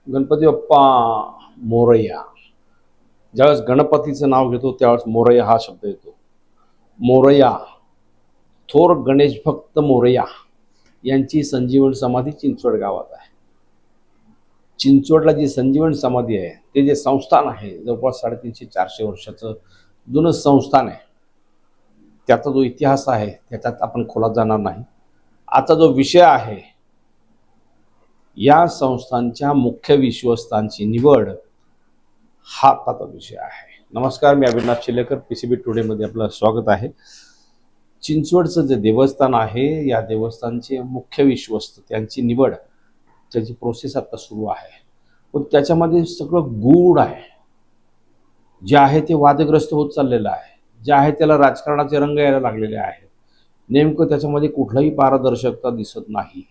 गणपती बाप्पा मोरया. ज्यावेळेस गणपतीचं नाव घेतो त्यावेळेस मोरया हा शब्द येतो. मोरया, थोर गणेश भक्त मोरया यांची संजीवन समाधी चिंचवड गावात आहे. चिंचवडला जी संजीवन समाधी आहे ते जे संस्थान आहे जवळपास 350-400 वर्षाचं जुनं संस्थान आहे. त्याचा जो इतिहास आहे त्याच्यात आपण खोलात जाणार नाही. आता जो विषय आहे, या संस्थांच्या मुख्य विश्वस्तांची निवड हा आताचा विषय आहे. नमस्कार, मी अविनाश चिलेकर, PCB टुडेमध्ये आपलं स्वागत आहे. चिंचवडचं जे देवस्थान आहे या देवस्थानचे मुख्य विश्वस्त त्यांची निवड, त्याची प्रोसेस आता सुरू आहे. पण त्याच्यामध्ये सगळं गूढ आहे. जे आहे ते वादग्रस्त होत चाललेलं आहे. जे आहे त्याला राजकारणाचे रंग यायला लागलेले आहेत. नेमकं त्याच्यामध्ये कुठलाही पारदर्शकता दिसत नाही.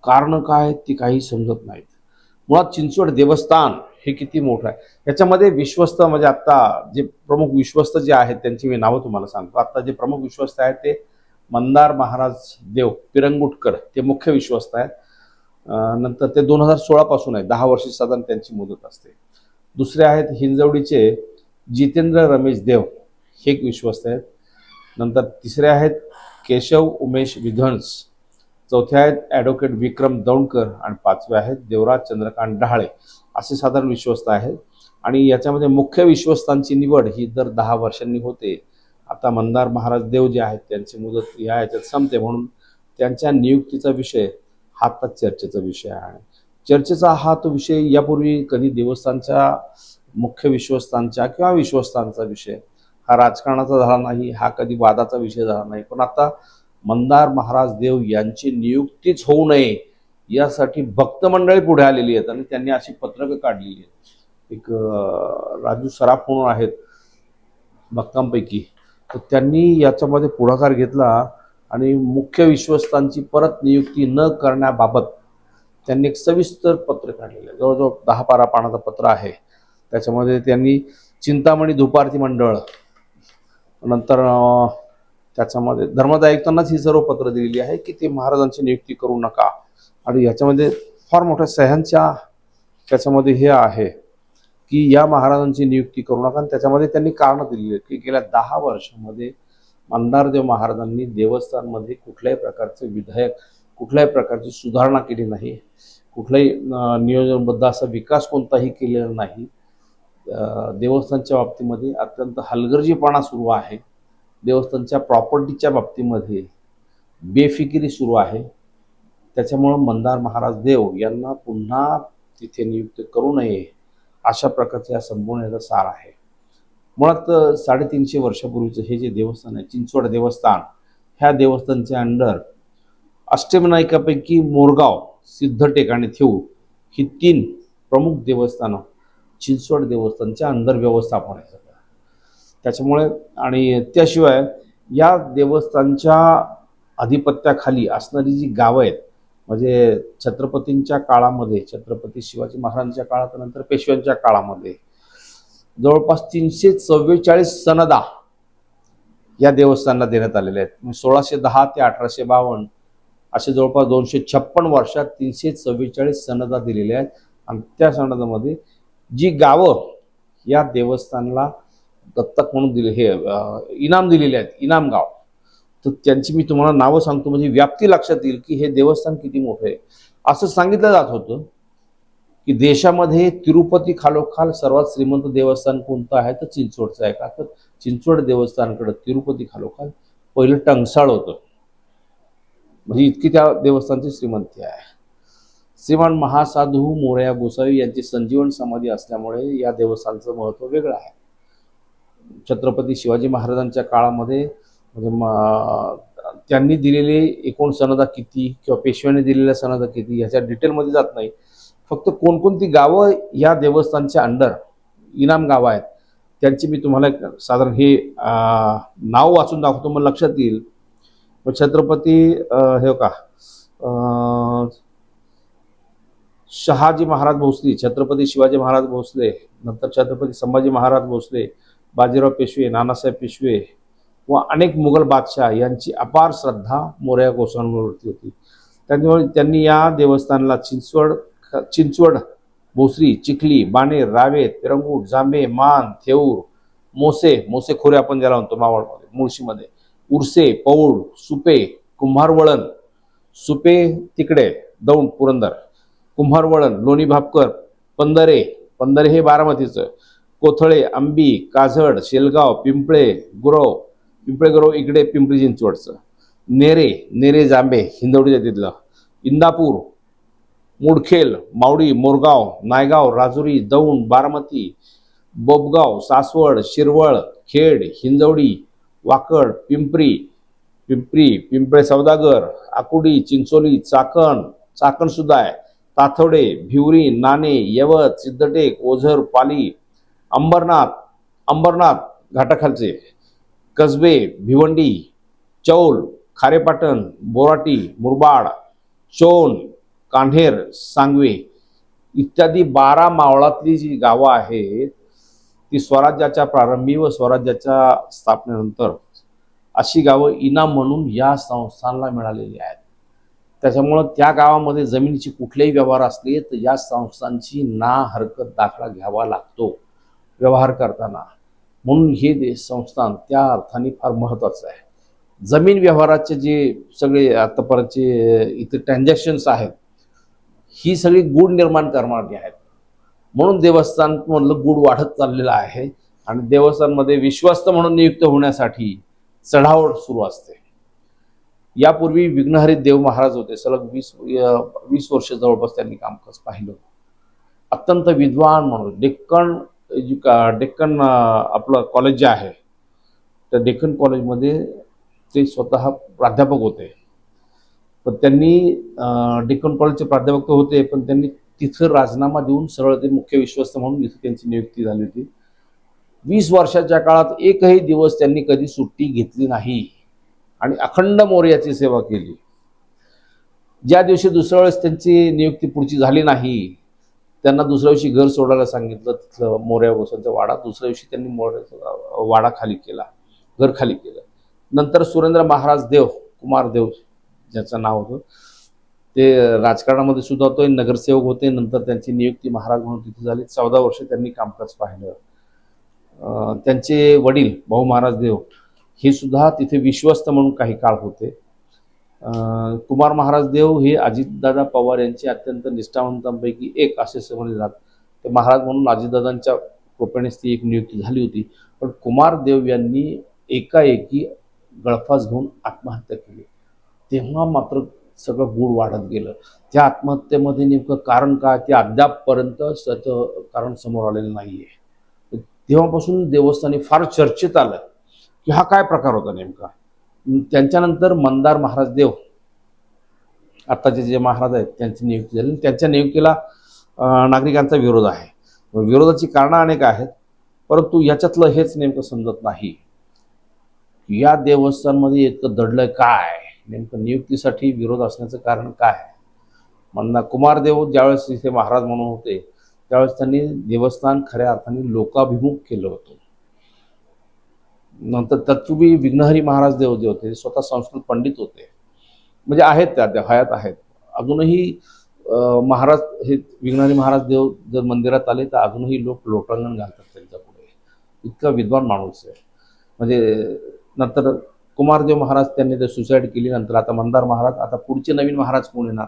कारण काय ती काही समजत नाहीत. मुळात चिंचवड देवस्थान हे किती मोठं आहे. याच्यामध्ये विश्वस्त म्हणजे आत्ता जे प्रमुख विश्वस्त जे आहेत त्यांची मी नावं तुम्हाला सांगतो. आत्ता जे प्रमुख विश्वस्त आहेत ते मंदार महाराज देव पिरंगुटकर, ते मुख्य विश्वस्त आहेत. नंतर ते 2016 पासून आहे, 10 वर्ष साधारण त्यांची मुदत असते. दुसरे आहेत हिंजवडीचे जितेंद्र रमेश देव, हे एक विश्वस्त आहेत. नंतर तिसरे आहेत केशव उमेश विध्वंस, चौथे आहेत ॲडव्होकेट विक्रम दौंडकर आणि पाचवे आहेत देवराज चंद्रकांत डहाळे, असे साधारण विश्वस्त आहेत. आणि याच्यामध्ये मुख्य विश्वस्तांची निवड ही दर 10 वर्षांनी होते. आता मंदार महाराज देव जे आहेत त्यांची मुदत याच्यात संपते, म्हणून त्यांच्या नियुक्तीचा विषय हा आता चर्चेचा विषय आहे. चर्चेचा हा तो विषय यापूर्वी कधी देवस्थानच्या मुख्य विश्वस्तांच्या किंवा विश्वस्तांचा विषय हा राजकारणाचा झाला नाही, हा कधी वादाचा विषय झाला नाही. पण आता मंदार महाराज देव यांची नियुक्तीच होऊ नये यासाठी भक्त मंडळी पुढे आलेली आहेत आणि त्यांनी अशी पत्रकं काढलेली आहेत. एक राजू सराफ म्हणून आहेत भक्तांपैकी, तर त्यांनी याच्यामध्ये पुढाकार घेतला आणि मुख्य विश्वस्तांची परत नियुक्ती न करण्याबाबत त्यांनी एक सविस्तर पत्र काढलेलं आहे. जवळजवळ 10-12 पानाचं पत्र आहे. त्याच्यामध्ये त्यांनी चिंतामणी धुपारती मंडळ, नंतर त्याच्यामध्ये धर्मदायुक्तांनाच ही सर्व पत्र दिलेली आहे की ते महाराजांची नियुक्ती करू नका. आणि याच्यामध्ये फार मोठ्या सह्यांच्या त्याच्यामध्ये हे आहे की या महाराजांची नियुक्ती करू नका. आणि त्याच्यामध्ये त्यांनी कारणं दिलेली आहेत की गेल्या 10 वर्षामध्ये मंदारदेव महाराजांनी देवस्थानमध्ये कुठल्याही प्रकारचे विधेयक, कुठल्याही प्रकारची सुधारणा केली नाही, कुठलाही नियोजनबद्ध असा विकास कोणताही केलेला नाही. देवस्थानच्या बाबतीमध्ये अत्यंत हलगर्जीपणा सुरू आहे. देवस्थानच्या प्रॉपर्टीच्या बाबतीमध्ये बेफिकिरी सुरू आहे. त्याच्यामुळं मंदार महाराज देव यांना पुन्हा तिथे नियुक्त करू नये अशा प्रकारचा या संपूर्ण याचा सार आहे. मुळात 350 वर्षापूर्वीचं हे जे देवस्थान आहे चिंचवड देवस्थान, ह्या देवस्थानच्या अंडर अष्टविनायकापैकी मोरगाव, सिद्धटेक आणि थेऊर ही 3 प्रमुख देवस्थानं चिंचवड देवस्थानच्या अंडर व्यवस्थापन आहे. त्याच्यामुळे आणि त्याशिवाय या देवस्थानच्या अधिपत्याखाली असणारी जी गावं आहेत, म्हणजे छत्रपतींच्या काळामध्ये, छत्रपती शिवाजी महाराजांच्या काळात, नंतर पेशव्यांच्या काळामध्ये जवळपास 344 सनदा या देवस्थानाला देण्यात आलेल्या आहेत. 1610 ते 1852 असे जवळपास 256 वर्षात 344 सनदा दिलेल्या आहेत. आणि त्या सनदामध्ये जी गावं या देवस्थानला दत्तक म्हणून दिले, हे इनाम दिलेले आहेत, इनाम गाव, तर त्यांची मी तुम्हाला नावं सांगतो म्हणजे व्याप्ती लक्षात येईल की हे देवस्थान किती मोठं आहे. असं सांगितलं जात होतं की देशामध्ये तिरुपती खालोखाल सर्वात श्रीमंत देवस्थान कोणतं आहे तर चिंचवडचं आहे. का तर चिंचवड देवस्थानकडं तिरुपती खालोखाल पहिलं टंकसाळ होतं, म्हणजे इतकी त्या देवस्थानची श्रीमंती आहे. श्रीमान महासाधू मोरया गोसावी यांची संजीवन समाधी असल्यामुळे या देवस्थानचं महत्त्व वेगळं आहे. छत्रपती शिवाजी महाराजांच्या काळामध्ये म्हणजे त्यांनी दिलेले एकूण सनदा किती किंवा पेशव्यांनी दिलेल्या सनदा किती ह्याच्या डिटेलमध्ये जात नाही. फक्त कोणकोणती गावं या देवस्थानच्या अंडर इनाम गावं आहेत त्यांची मी तुम्हाला साधारण हे नाव वाचून दाखवतो, मग लक्षात येईल. छत्रपती हे का शहाजी महाराज भोसले, छत्रपती शिवाजी महाराज भोसले, नंतर छत्रपती संभाजी महाराज भोसले, बाजीराव पेशवे, नानासाहेब पेशवे व अनेक मुघल बादशाह यांची अपार श्रद्धा मोरया गोसावींवरती होती. त्यामुळे त्यांनी या देवस्थानाला चिंचवड भोसरी, चिखली, बाणेर, रावेत, पिरंगुट, जांभे, मान, थेऊर, मोसे खोरे आपण ज्याला म्हणतो मावळमध्ये, मुळशीमध्ये, उर्से, पौड, सुपे, कुंभारवळण, सुपे तिकडे दौंड पुरंदर, कुंभारवळण, लोणी भापकर, पंधरे हे बारामतीचं, कोथळे, आंबी, काझड, शेलगाव, पिंपळे गुरव इकडे पिंपरी चिंचवडचं, नेरे जांभे हिंदवडीच्या तिथलं, इंदापूर, मुडखेल, मावडी, मोरगाव, नायगाव, राजुरी, दौंड, बारामती, बोबगाव, सासवड, शिरवळ, खेड, हिंजवडी, वाकड, पिंपळे सौदागर, आकुडी, चिंचोली, चाकण सुद्धा आहे, ताथवडे, भिवरी, नाणे, यवत, सिद्धटेक, ओझर, पाली, अंबरनाथ घाटाखालचे, कसबे, भिवंडी, चौल, खारेपाटण, बोराटी, मुरबाड, चोन, कान्हेर, सांगवे इत्यादी 12 मावळातली जी गावं आहेत ती स्वराज्याच्या प्रारंभी व स्वराज्याच्या स्थापनेनंतर अशी गावं इनाम म्हणून या संस्थांना मिळालेली आहेत. त्याच्यामुळं त्या गावामध्ये जमिनीची कुठलेही व्यवहार असले तर या संस्थांची ना हरकत दाखला घ्यावा लागतो व्यवहार करताना. म्हणून हे संस्थान त्या अर्थाने फार महत्त्वाचं आहे. जमीन व्यवहाराचे जे सगळे आतापर्यंतचे इथे ट्रान्झॅक्शन्स आहेत ही सगळी गूढ निर्माण करणारी आहेत. म्हणून देवस्थानमधलं गूढ वाढत चाललेलं आहे आणि देवस्थानमध्ये विश्वस्त म्हणून नियुक्त होण्यासाठी चढाओढ सुरू असते. यापूर्वी विघ्नहरी देव महाराज होते, सलग 20 वर्ष जवळपास त्यांनी कामकाज पाहिलं. अत्यंत विद्वान म्हणून डेक्कन आपलं कॉलेज जे आहे त्या डेक्कन कॉलेजमध्ये ते स्वतः प्राध्यापक होते. पण त्यांनी डेक्कन कॉलेजचे प्राध्यापक तर होते पण त्यांनी तिथं राजीनामा देऊन सरळ ते मुख्य विश्वस्त म्हणून इथे त्यांची नियुक्ती झाली होती. 20 वर्षाच्या काळात एकही दिवस त्यांनी कधी सुट्टी घेतली नाही आणि अखंड मोर्याची सेवा केली. ज्या दिवशी दुसऱ्या वेळेस त्यांची नियुक्ती पुढची झाली नाही त्यांना दुसऱ्या दिवशी घर सोडायला सांगितलं, तिथलं मोर्या गोसांचा वाडा. दुसऱ्या दिवशी त्यांनी मोर्याचा वाडा खाली केला, घर खाली केलं. नंतर सुरेंद्र महाराज देव, कुमार देव ज्याचं नाव होतं, ते राजकारणामध्ये सुद्धा होते, नगरसेवक होते. नंतर त्यांची नियुक्ती महाराज म्हणून तिथे झाली. 14 वर्ष त्यांनी कामकाज पाहिलं. त्यांचे वडील भाऊ महाराज देव हे सुद्धा तिथे विश्वस्त म्हणून काही काळ होते. कुमार महाराज देव हे अजितदादा पवार यांचे अत्यंत निष्ठावंतांपैकी एक असे समजले जात. ते महाराज म्हणून अजितदादांच्या कृपेनेच ती एक नियुक्ती झाली होती. पण कुमार देव यांनी एकाएकी गळफास घेऊन आत्महत्या केली. तेव्हा मात्र सगळं गूढ वाढत गेलं. त्या आत्महत्येमध्ये नेमकं कारण काय ते अद्यापपर्यंत त्याचं कारण समोर आलेलं नाही आहे. तेव्हापासून देवस्थानी फार चर्चेत आलं की हा काय प्रकार होता नेमका. त्यांच्यानंतर मंदार महाराज देव आत्ताचे जे महाराज आहेत त्यांची नियुक्ती झाली. त्यांच्या नियुक्तीला नागरिकांचा विरोध आहे. विरोधाची कारणं अनेक आहेत परंतु याच्यातलं हेच नेमकं समजत नाही. या देवस्थानमध्ये इतकं दडलंय काय, नेमकं नियुक्तीसाठी विरोध असण्याचं कारण काय. कुमारदेव ज्यावेळेस इथे महाराज म्हणून होते त्यावेळेस त्यांनी देवस्थान खऱ्या अर्थाने लोकाभिमुख केलं होतं. नंतर तत्पूर्वी विघ्नहरी महाराज देव जे होते स्वतः संस्कृत पंडित होते, म्हणजे आहेत त्या हयात आहेत अजूनही. महाराज हे विघ्नहरी महाराज देव जर मंदिरात आले तर अजूनही लोक लोटांगण घालतात त्यांच्या पुढे, इतका विद्वान माणूस आहे. म्हणजे नंतर कुमारदेव महाराज त्यांनी ते सुसाईड केली. नंतर आता मंदार महाराज, आता पुढचे नवीन महाराज कोण येणार.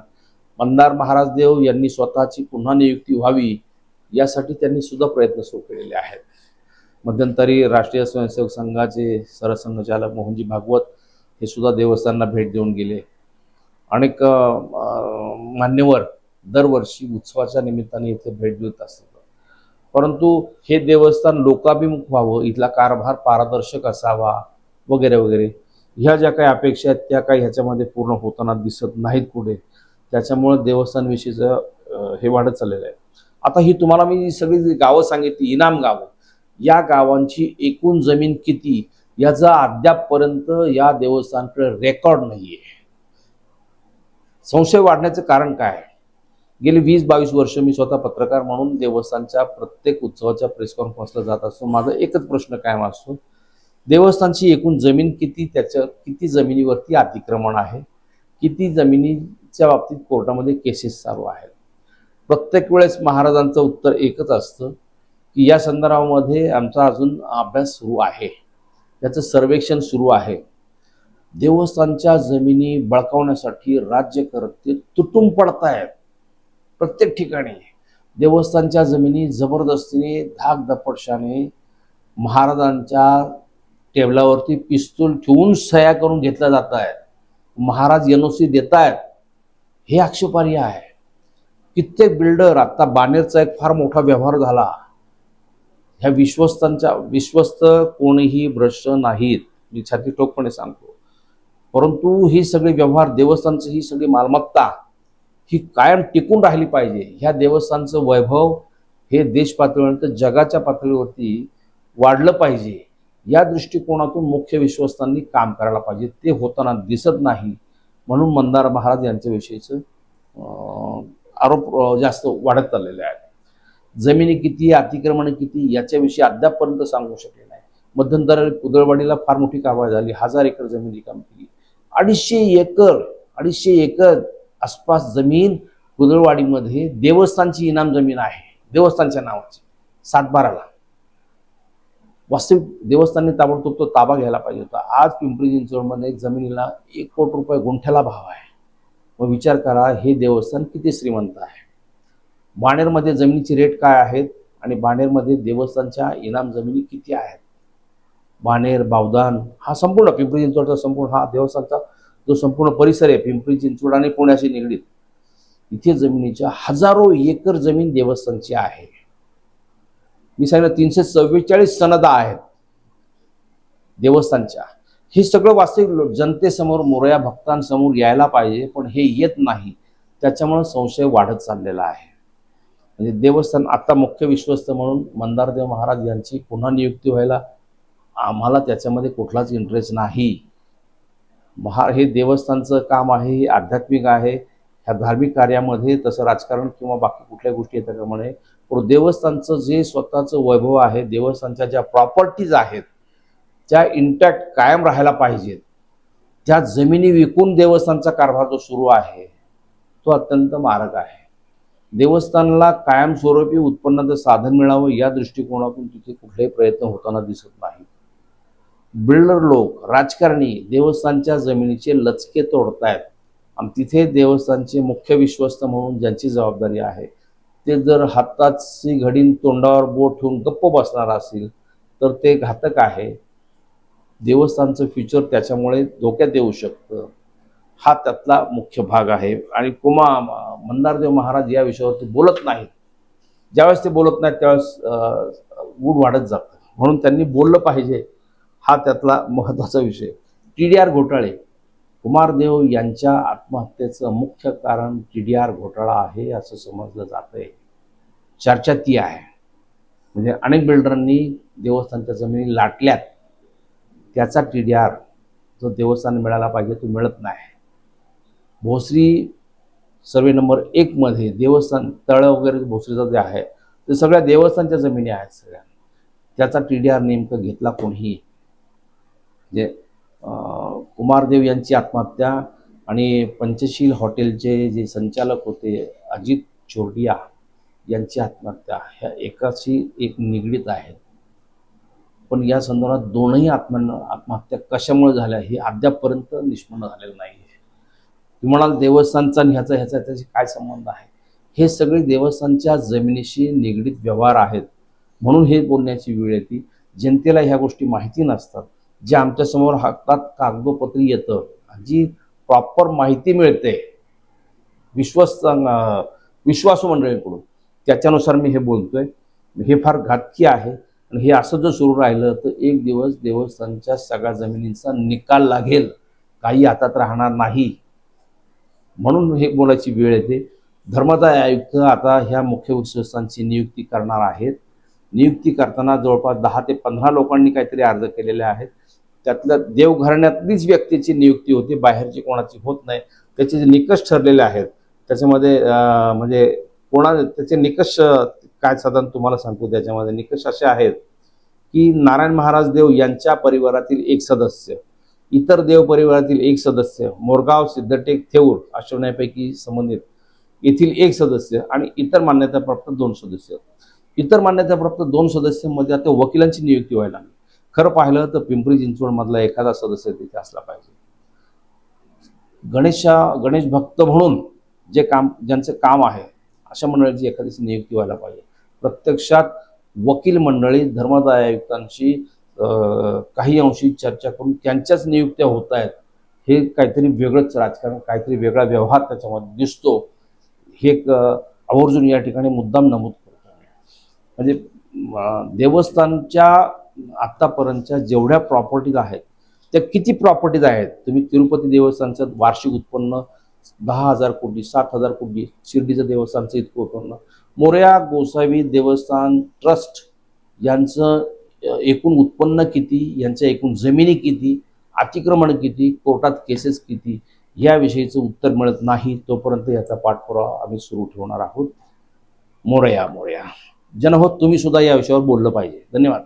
मंदार महाराज देव यांनी स्वतःची पुन्हा नियुक्ती व्हावी यासाठी त्यांनी सुद्धा प्रयत्न सुरू केलेले आहेत. मध्यंतरी राष्ट्रीय स्वयंसेवक संघाचे सरसंघचालक मोहनजी भागवत हे सुद्धा देवस्थानला भेट देऊन गेले. अनेक मान्यवर दरवर्षी उत्सवाच्या निमित्ताने इथे भेट देत असतात. परंतु हे देवस्थान लोकाभिमुख व्हावं, इथला कारभार पारदर्शक असावा वगैरे वगैरे ह्या ज्या काही अपेक्षा आहेत त्या काही ह्याच्यामध्ये पूर्ण होताना दिसत नाहीत पुढे. त्याच्यामुळे देवस्थानविषयीचं हे वाढत चाललेलं आहे. आता ही तुम्हाला मी सगळी गावं सांगितली, इनाम गावं, या गावांची एकूण जमीन किती याचा अद्यापपर्यंत या देवस्थानकडे रेकॉर्ड नाही आहे. संशय वाढण्याचं कारण काय. गेली 20-22 वर्ष मी स्वतः पत्रकार म्हणून देवस्थानच्या प्रत्येक उत्सवाच्या प्रेस कॉन्फरन्सला जात असतो. माझा एकच प्रश्न कायम असतो, देवस्थानची एकूण जमीन किती, त्याच्या किती जमिनीवरती अतिक्रमण आहे, किती जमिनीच्या बाबतीत कोर्टामध्ये केसेस चालू आहेत. प्रत्येक वेळेस महाराजांचं उत्तर एकच असतं की या संदर्भामध्ये आमचा अजून अभ्यास सुरू आहे, त्याचं सर्वेक्षण सुरू आहे. देवस्थानच्या जमिनी बळकावण्यासाठी राज्यकर्ते तुटून पडतायत. प्रत्येक ठिकाणी देवस्थानच्या जमिनी जबरदस्तीने धाकदपटशाने महाराजांच्या टेबलावरती पिस्तूल ठेवून सह्या करून घेतल्या जात आहेत. महाराज एनओसी देत आहेत, हे आक्षेपार्ह आहे. कित्येक बिल्डर, आता बाणेरचा एक फार मोठा व्यवहार झाला. ह्या विश्वस्त कोणीही भ्रष्ट नाहीत, मी छाती ठोकपणे सांगतो. परंतु ही सगळी व्यवहार, देवस्थानची ही सगळी मालमत्ता ही कायम टिकून राहिली पाहिजे. ह्या देवस्थानचं वैभव हे देश पातळीवर जगाच्या पातळीवरती वाढलं पाहिजे. या दृष्टिकोनातून मुख्य विश्वस्तांनी काम करायला पाहिजे. ते होताना दिसत नाही. म्हणून मंदार महाराज यांच्याविषयीचं आरोप जास्त वाढत चाललेले आहेत. जमिनी किती, अतिक्रमण किती याच्याविषयी अद्यापपर्यंत सांगू शकले नाही. मध्यंतरी कुदळवाडीला फार मोठी कारवाई झाली. 1000 एकर जमीन रिकामी केली. 250 एकर आसपास जमीन कुदळवाडीमध्ये देवस्थानची इनाम जमीन आहे, देवस्थानच्या नावाची, 7/12ला. वास्तविक देवस्थानने ताबडतोब तो ताबा घ्यायला पाहिजे होता. आज पिंपरी चिंचवडमध्ये जमिनीला 1 कोटी रुपये गुंठ्याला भाव आहे. मग विचार करा, हे देवस्थान किती श्रीमंत आहे. बाणेरमध्ये जमिनीचे रेट काय आहेत आणि बाणेरमध्ये देवस्थानच्या इनाम जमिनी किती आहेत. बाणेर, बावदान हा संपूर्ण पिंपरी चिंचवडचा संपूर्ण हा देवस्थानचा जो संपूर्ण परिसर आहे पिंपरी चिंचवड आणि पुण्याशी निगडीत, इथे जमिनीच्या हजारो एकर जमीन देवस्थानची आहे. मी सांगितलं 344 सनदा आहेत देवस्थानच्या. हे सगळं वास्तविक जनतेसमोर, मोरया भक्तांसमोर यायला पाहिजे, पण हे येत नाही. त्याच्यामुळे संशय वाढत चाललेला आहे. म्हणजे देवस्थान आता मुख्य विश्वस्त म्हणून मंदारदेव महाराज यांची पुन्हा नियुक्ती व्हायला आम्हाला त्याच्यामध्ये कुठलाच इंटरेस्ट नाही. हे देवस्थानचं काम आहे, हे आध्यात्मिक आहे. ह्या धार्मिक कार्यामध्ये तसं राजकारण किंवा बाकी कुठल्या गोष्टी येतात का म्हणे, पण देवस्थानचं जे स्वतःचं वैभव आहे, देवस्थानच्या ज्या प्रॉपर्टीज आहेत त्या इंटॅक्ट कायम राहायला पाहिजेत. त्या जमिनी विकून देवस्थानचा कारभार जो सुरू आहे तो अत्यंत मारक आहे. देवस्थानला कायमस्वरूपी उत्पन्नाचं साधन मिळावं या दृष्टिकोनातून तिथे कुठलेही प्रयत्न होताना दिसत नाही. बिल्डर लोक, राजकारणी देवस्थानच्या जमिनीचे लचके तोडतायत आणि तिथे देवस्थानचे मुख्य विश्वस्त म्हणून ज्यांची जबाबदारी आहे ते जर हाताची घडीन तोंडावर बोट ठेवून गप्प बसणार असेल तर ते घातक आहे. देवस्थानचं फ्युचर त्याच्यामुळे धोक्यात येऊ शकतं. हा त्यातला मुख्य भाग आहे. आणि मंदारदेव महाराज या विषयावरती बोलत नाहीत. ज्यावेळेस ते बोलत नाहीत त्यावेळेस गूढ वाढत जातं. म्हणून त्यांनी बोललं पाहिजे, हा त्यातला महत्त्वाचा विषय. TDR घोटाळे, कुमारदेव यांच्या आत्महत्येचं मुख्य कारण TDR घोटाळा आहे असं समजलं जातंय. चर्चा ती आहे. म्हणजे अनेक बिल्डरांनी देवस्थानच्या जमिनी लाटल्यात, त्याचा TDR जो देवस्थान मिळाला पाहिजे तो मिळत नाही. भोसरी सर्वे नंबर 1 मध्ये देवस्थान तळ वगैरे भोसरीचं जे आहे ते सगळ्या देवस्थानच्या जमिनी आहेत सगळ्या. त्याचा TDR नेमकं घेतला कोणीही. जे कुमारदेव यांची आत्महत्या आणि पंचशील हॉटेलचे जे संचालक होते अजित चोरडिया यांची आत्महत्या ह्या एकाशी एक निगडीत आहेत. पण या संदर्भात दोनही आत्महत्या कशामुळे झाल्या हे अद्यापपर्यंत निष्पन्न झालेलं नाही. तुम्हाला देवस्थानचा आणि ह्याचा त्याची काय संबंध आहे. हे सगळे देवस्थानच्या जमिनीशी निगडीत व्यवहार आहेत. म्हणून हे बोलण्याची वेळ येते. जनतेला ह्या गोष्टी माहिती नसतात. जे आमच्यासमोर हातात कागदोपत्री येतं, जी प्रॉपर माहिती मिळते विश्वासू मंडळींकडून, त्याच्यानुसार मी हे बोलतोय. हे फार घातकी आहे. आणि हे असं जर सुरू राहिलं तर एक दिवस देवस्थानच्या सगळ्या जमिनींचा निकाल लागेल, काही हातात राहणार नाही. म्हणून हे बोलायची वेळ येते. धर्मदाय आयुक्त आता ह्या मुख्य विश्वस्तांची नियुक्ती करणार आहेत. नियुक्ती करताना जवळपास 10 ते 15 लोकांनी काहीतरी अर्ज केलेले आहेत. त्यातल्या देवघराण्यातलीच व्यक्तीची नियुक्ती होती, बाहेरची कोणाची होत नाही. त्याचे जे निकष ठरलेले आहेत त्याच्यामध्ये म्हणजे त्याचे निकष काय साधारण तुम्हाला सांगतो. त्याच्यामध्ये निकष असे आहेत की नारायण महाराज देव यांच्या परिवारातील एक सदस्य, इतर देव परिवारातील एक सदस्य, मोरगाव, सिद्धटेक, थेऊर अश्वनापैकी संबंधित येथील 1 सदस्य आणि इतर मान्यताप्राप्त 2 सदस्य. इतर मान्यताप्राप्त 2 सदस्यांमध्ये आता वकिलांची नियुक्ती व्हायला लागली. खरं पाहिलं तर पिंपरी चिंचवड मधला एखादा सदस्य तिथे असला पाहिजे. गणेश भक्त म्हणून ज्यांचं काम आहे अशा मंडळाची एखाद्याची नियुक्ती व्हायला पाहिजे. प्रत्यक्षात वकील मंडळी धर्मादाय आयुक्तांशी काही अंशी चर्चा करून त्यांच्याच नियुक्त्या होत आहेत. हे काहीतरी वेगळंच राजकारण, काहीतरी वेगळा व्यवहार त्याच्यामध्ये दिसतो. हे आवर्जून या ठिकाणी मुद्दाम नमूद करतो. म्हणजे देवस्थानच्या आत्तापर्यंतच्या जेवढ्या प्रॉपर्टीज आहेत त्या किती प्रॉपर्टीज आहेत. तुम्ही तिरुपती देवस्थानचं वार्षिक उत्पन्न 10,000 कोटी, 7,000 कोटी, शिर्डीचं देवस्थानचं इतकं उत्पन्न, मोरया गोसावी देवस्थान ट्रस्ट यांचं एकूण उत्पन्न किती, यांच्या एकूण जमिनी किती, अतिक्रमण किती, कोर्टात केसेस किती, याविषयीचं उत्तर मिळत नाही. तोपर्यंत याचा पाठपुरावा आम्ही सुरू ठेवणार आहोत. मोरया मोरया. जनहो, तुम्ही सुद्धा या विषयावर बोललं पाहिजे. धन्यवाद.